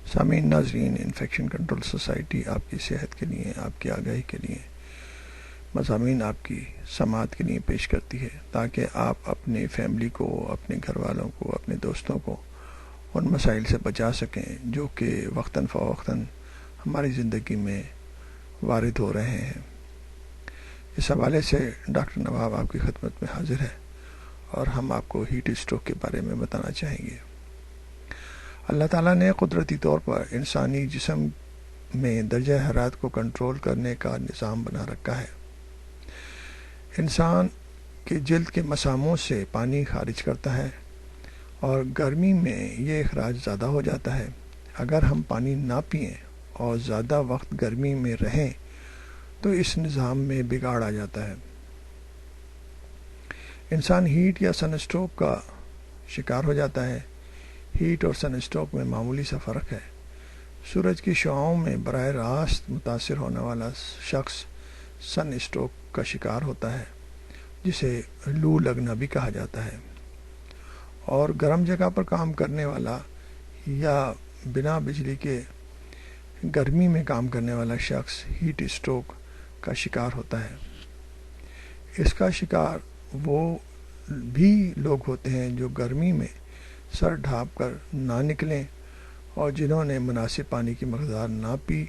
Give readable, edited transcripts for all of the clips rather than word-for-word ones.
سامعین ناظرین، infection control society آپ کی صحت کے لیے، آپ کی آگاہی کے لیے مضامین آپ کی سماعت کے لیے پیش کرتی ہے، تاکہ آپ اپنی فیملی کو، اپنے گھر والوں کو، اپنے دوستوں کو ان مسائل سے بچا سکیں جو کہ وقتاً فوقتاً ہماری زندگی میں وارد ہو رہے ہیں۔ اس حوالے سے ڈاکٹر نواب آپ کی خدمت میں حاضر ہے اور ہم آپ کو ہیٹ اسٹروک کے بارے میں بتانا چاہیں گے۔ اللہ تعالیٰ نے قدرتی طور پر انسانی جسم میں درجہ حرارت کو کنٹرول کرنے کا نظام بنا رکھا ہے۔ انسان کے جلد کے مساموں سے پانی خارج کرتا ہے اور گرمی میں یہ اخراج زیادہ ہو جاتا ہے۔ اگر ہم پانی نہ پئیں اور زیادہ وقت گرمی میں رہیں تو اس نظام میں بگاڑ آ جاتا ہے۔ انسان ہیٹ یا سن اسٹروک کا شکار ہو جاتا ہے۔ ہیٹ اور سن اسٹروک میں معمولی سا فرق ہے۔ سورج کی شعاعوں میں براہ راست متاثر ہونے والا شخص سن اسٹروک کا شکار ہوتا ہے، جسے لو لگنا بھی کہا جاتا ہے، اور گرم جگہ پر کام کرنے والا یا بنا بجلی کے گرمی میں کام کرنے والا شخص ہیٹ اسٹروک کا شکار ہوتا ہے۔ اس کا شکار وہ بھی لوگ ہوتے ہیں جو گرمی میں سر ڈھانپ کر نہ نکلیں اور جنہوں نے مناسب پانی کی مقدار نہ پی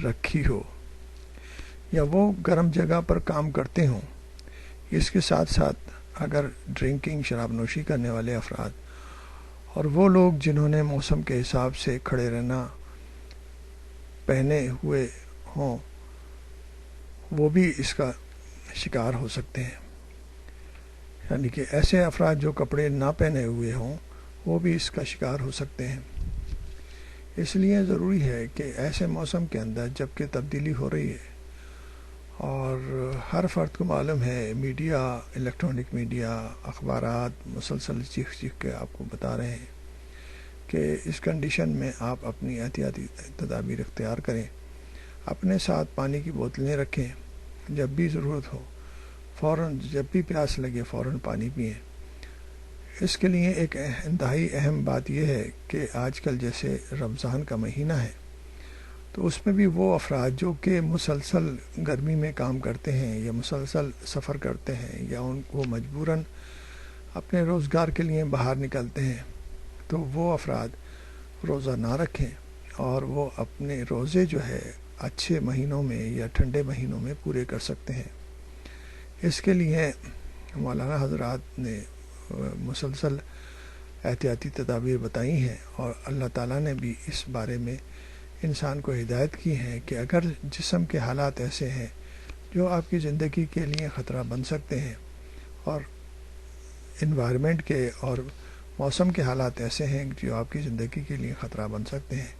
رکھی ہو، یا وہ گرم جگہ پر کام کرتے ہوں۔ اس کے ساتھ ساتھ اگر ڈرنکنگ، شراب نوشی کرنے والے افراد اور وہ لوگ جنہوں نے موسم کے حساب سے کھڑے رہنا پہنے ہوئے ہوں، وہ بھی اس کا شکار ہو سکتے ہیں۔ یعنی کہ ایسے افراد جو کپڑے نہ پہنے ہوئے ہوں وہ بھی اس کا شکار ہو سکتے ہیں۔ اس لیے ضروری ہے کہ ایسے موسم کے اندر جب کہ تبدیلی ہو رہی ہے اور ہر فرد کو معلوم ہے، میڈیا، الیکٹرانک میڈیا، اخبارات مسلسل چیخ کے آپ کو بتا رہے ہیں کہ اس کنڈیشن میں آپ اپنی احتیاطی تدابیر اختیار کریں۔ اپنے ساتھ پانی کی بوتلیں رکھیں، جب بھی ضرورت ہو فوراً، جب بھی پیاس لگے فوراً پانی پئیں۔ اس کے لیے ایک انتہائی اہم بات یہ ہے کہ آج کل جیسے رمضان کا مہینہ ہے تو اس میں بھی وہ افراد جو کہ مسلسل گرمی میں کام کرتے ہیں یا مسلسل سفر کرتے ہیں یا ان کو مجبوراً اپنے روزگار کے لیے باہر نکلتے ہیں، تو وہ افراد روزہ نہ رکھیں اور وہ اپنے روزے جو ہے اچھے مہینوں میں یا ٹھنڈے مہینوں میں پورے کر سکتے ہیں۔ اس کے لیے مولانا حضرات نے مسلسل احتیاطی تدابیر بتائی ہیں، اور اللہ تعالیٰ نے بھی اس بارے میں انسان کو ہدایت کی ہے کہ اگر جسم کے حالات ایسے ہیں جو آپ کی زندگی کے لیے خطرہ بن سکتے ہیں، اور انوائرمنٹ کے اور موسم کے حالات ایسے ہیں جو آپ کی زندگی کے لیے خطرہ بن سکتے ہیں،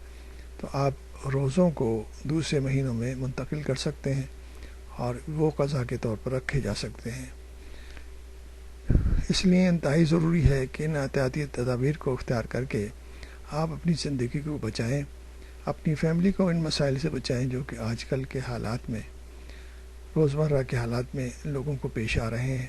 تو آپ روزوں کو دوسرے مہینوں میں منتقل کر سکتے ہیں اور وہ قضا کے طور پر رکھے جا سکتے ہیں۔ اس لیے انتہائی ضروری ہے کہ ان احتیاطی تدابیر کو اختیار کر کے آپ اپنی زندگی کو بچائیں، اپنی فیملی کو ان مسائل سے بچائیں جو کہ آج کل کے حالات میں، روزمرہ کے حالات میں لوگوں کو پیش آ رہے ہیں۔